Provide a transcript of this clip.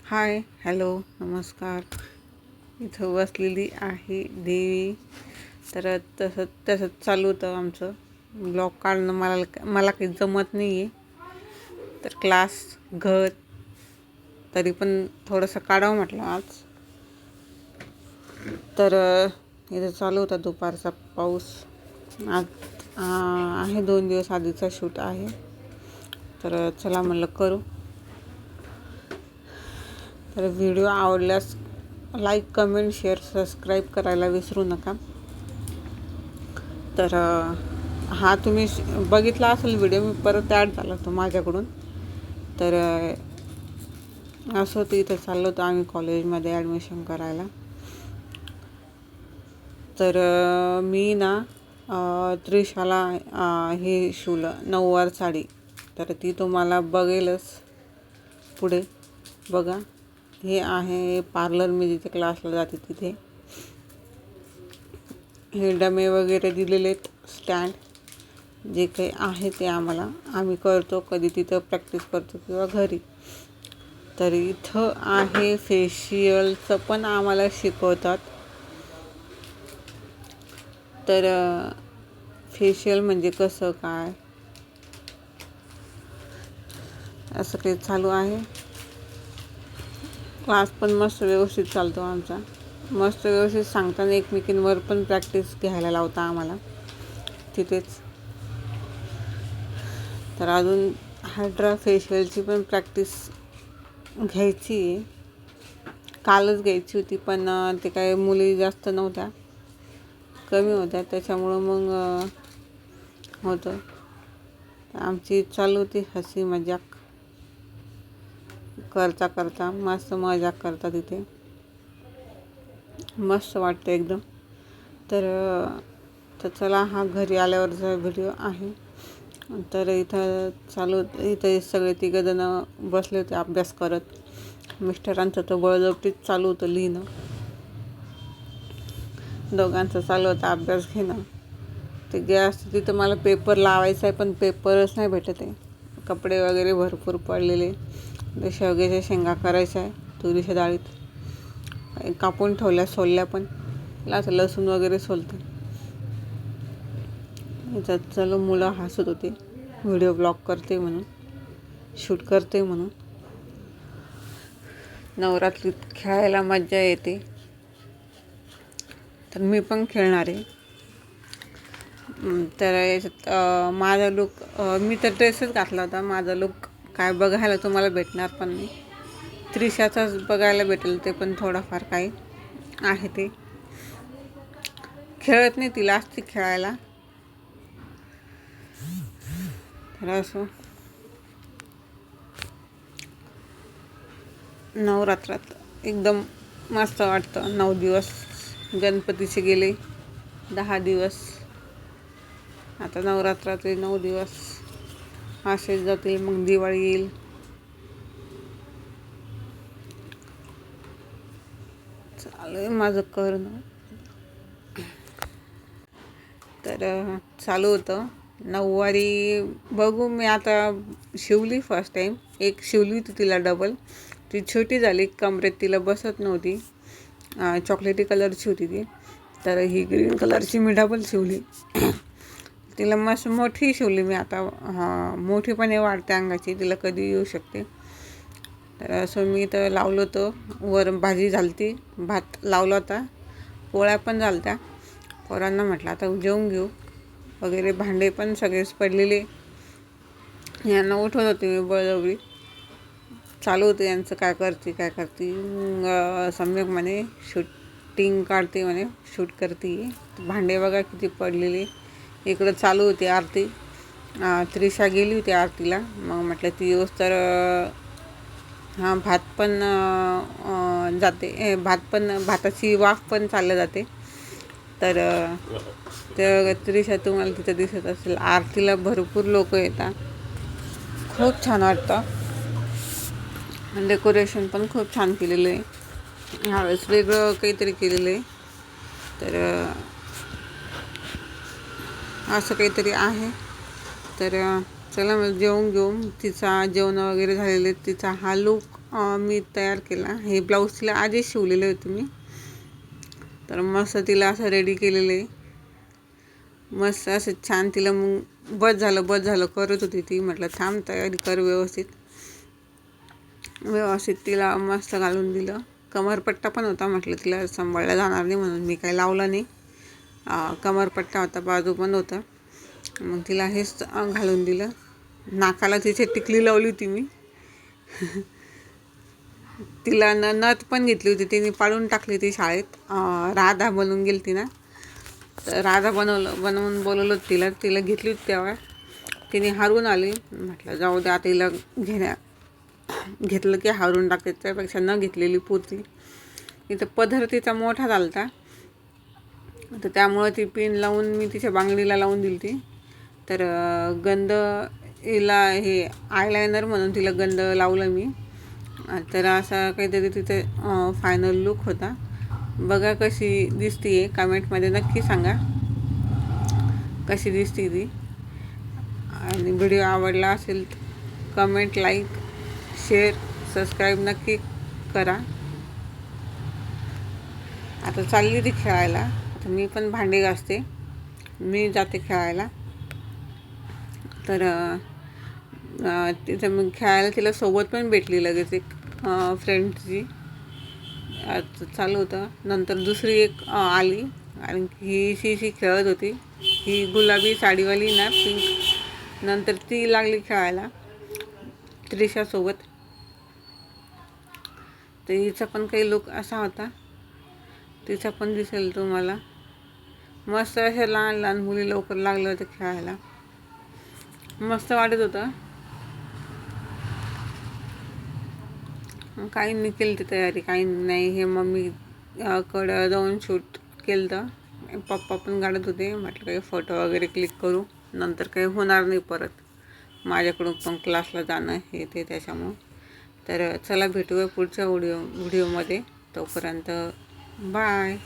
हाय, hello, नमस्कार. इथं बसलेली आहे देवी. तर तसंच चालू होतं आमचं. ब्लॉग काढणं मला काही जमत नाही आहे. तर क्लास, घर, तरी पण थोडंसं काढावं म्हटलं आज. तर इथं चालू होता दुपारचा पाऊस. आज आहे 2 दिवस आधीचा शूट आहे. तर चला म्हणलं करू. तर व्हिडिओ आवडल्यास लाईक, कमेंट, शेअर, सबस्क्राईब करायला विसरू नका. तर हा तुम्ही बघितला असेल व्हिडिओ, मी परत ॲड झाला तो माझ्याकडून. तर असं होतं, इथं चाललो होतं आम्ही कॉलेजमध्ये ॲडमिशन करायला. तर मी ना त्रिशाला हे शिवलं नऊवार साडी. तर ती तुम्हाला बघेलच पुढे. बघा, हे आहे पार्लर. मी जिथे क्लासला जाते तिथे हे डमे वगैरे दिलेले आहेत, स्टँड जे काही आहे ते आम्ही करतो. कधी तिथं प्रॅक्टिस करतो किंवा घरी. तर इथं आहे फेशियलचं पण आम्हाला शिकवतात. तर फेशियल म्हणजे कसं काय असं काही चालू आहे. क्लास पण मस्त व्यवस्थित चालतो आमचा. मस्त व्यवस्थित सांगताना एकमेकींवर पण प्रॅक्टिस घ्यायला लावता आम्हाला तिथेच. तर अजून हायड्रा फेशियलची पण प्रॅक्टिस घ्यायची आहे. कालच घ्यायची होती, पण ते काय मुली जास्त नव्हत्या, कमी होत्या, त्याच्यामुळं मग होतं. आमची चालू होती हसी मजाक करता मस्त मजाक करता तिथे. मस्त वाटतं एकदम. तर चला, हा घरी आल्यावरचा व्हिडिओ आहे. तर इथं सगळे 3 जण बसले होते अभ्यास करत. मिस्टरांचं तर बळजबरीच चालू होतं लिहिणं. दोघांचं चालू होतं अभ्यास घेणं. ते गॅस तिथं मला पेपर लावायचा आहे, पण पेपरच नाही भेटत आहे. कपडे वगैरे भरपूर पडलेले. ते शेवग्याच्या शेंगा करायच्या आहे तुरीच्या डाळीत. कापून ठेवल्या, सोलल्या पण. असं लसूण वगैरे सोलते. याच्यात चलो, मुलं हसत होते व्हिडिओ ब्लॉग करते म्हणून, शूट करते म्हणून. नवरात्रीत खेळायला मजा येते, तर मी पण खेळणार आहे. तर याच्यात माझा लुक, मी तर ड्रेसच घातला होता. माझा लुक काय बघायला तुम्हाला भेटणार पण नाही. त्रिशाचाच बघायला भेटेल, ते पण थोडाफार काही आहे. ते खेळत नाही, तिला असते खेळायला. तर असं नवरात्रात एकदम मस्त वाटतं. 9 दिवस गणपतीचे गेले, 10 दिवस. आता नवरात्राचे 9 दिवस असेच जातील, मग दिवाळी येईल. चालू आहे माझं करणं. तर चालू होतं नऊवारी. बघू, मी आता शिवली फर्स्ट टाईम. एक शिवली होती तिला डबल. ती छोटी झाली, कमरेत तिला बसत नव्हती. चॉकलेटी कलरची होती ती. तर ही ग्रीन कलरची मी डबल शिवली. तिला मस्त मोठी शिवली मी आता. मोठीपणे वाढते अंगाची, तिला कधी येऊ शकते. तर असं मी तर लावलं होतं. वर भाजी झालती, भात लावला होता, पोळ्या पण झालत्या. पोरांना म्हटलं आता जेवून घेऊ वगैरे. भांडे पण सगळेच पडलेले. यांना उठवत होते मी बळजबरी. चालू होतं यांचं, काय करते सम्यक म्हणे शूटिंग काढते म्हणे, शूट करते. भांडे बघा किती पडलेले. इकडं चालू होती आरती. त्रिशा गेली होती आरतीला. मग म्हटलं ती येऊस तर भात पण जाते, भाताची वाफ पण चाललं जाते. तर त्रिशा तुम्हाला तिथं दिसत असेल. आरतीला भरपूर लोक येतात, खूप छान वाटतं. डेकोरेशन पण खूप छान केलेलं आहे. ह्यावेळेस वेगळं काहीतरी केलेलं आहे. तर असं काहीतरी आहे. तर चला, मग जेवून घेऊन, तिचा जेवण वगैरे झालेले, तिचा हा लूक मी तयार केला. हे ब्लाऊज तिला आधीच शिवलेलं होतं मी. तर मस्त तिला असं रेडी केलेलं आहे. मस्त असं छान तिला मग बस झालं करत होती ती. म्हटलं थांब, तयारी कर व्यवस्थित तिला मस्त घालून दिलं. कमरपट्टा पण होता. म्हटलं तिला सांभाळला जाणार नाही म्हणून मी काही लावला नाही. कमरपट्टा होता, बाजू पण होता. मग तिला हेच घालून दिलं. नाकाला तिथे टिकली लावली होती मी. तिला नथ पण घेतली होती, तिने पाडून टाकली ती शाळेत. राधा बनवून गेली ती ना, तर राधा बनवून बोलवलं तिला घेतली होती तेव्हा. तिने हारून आली. म्हटलं जाऊ दे, आता तिला घेतलं की हारून टाकते, त्यापेक्षा न घेतलेली पुरती. इथं पदर तिचा मोठा झालता, तर त्यामुळं ती पिन लावून मी तिच्या बांगडीला लावून दिली ती. तर गंध हिला हे आयलायनर म्हणून तिला गंध लावलं मी. तर असा काहीतरी तिथे फायनल लुक होता. बघा कशी दिसते, कमेंटमध्ये नक्की सांगा कशी दिसते ती. आणि व्हिडिओ आवडला असेल तर कमेंट, लाईक, शेअर, सबस्क्राईब नक्की करा. आता चालली ती खेळायला. आता मी पण भांडी घासते, मी जाते खेळायला. तर तिथं मग खेळायला तिला सोबत पण भेटली लगेच एक फ्रेंडची. चालू होतं. नंतर दुसरी एक आली आणि ही खेळत होती. ही गुलाबी साडीवाली ना, पिंक. नंतर ती लागली खेळायला त्रिशासोबत. तर हिचा पण काही लुक असा होता, तिचा पण दिसेल तुम्हाला. मस्त अशा लहान लहान मुली लवकर लागल्या होत्या खेळायला, मस्त वाटत होतं. काही नाही केली ती तयारी, काही नाही. हे मम्मी कडं जाऊन शूट केलं तर पप्पा पण काढत होते. म्हटलं काही फोटो वगैरे क्लिक करू, नंतर काही होणार नाही परत माझ्याकडून पण क्लासला जाणं हे ते, त्याच्यामुळं. तर चला भेटूया पुढच्या व्हिडिओमध्ये. तोपर्यंत बाय.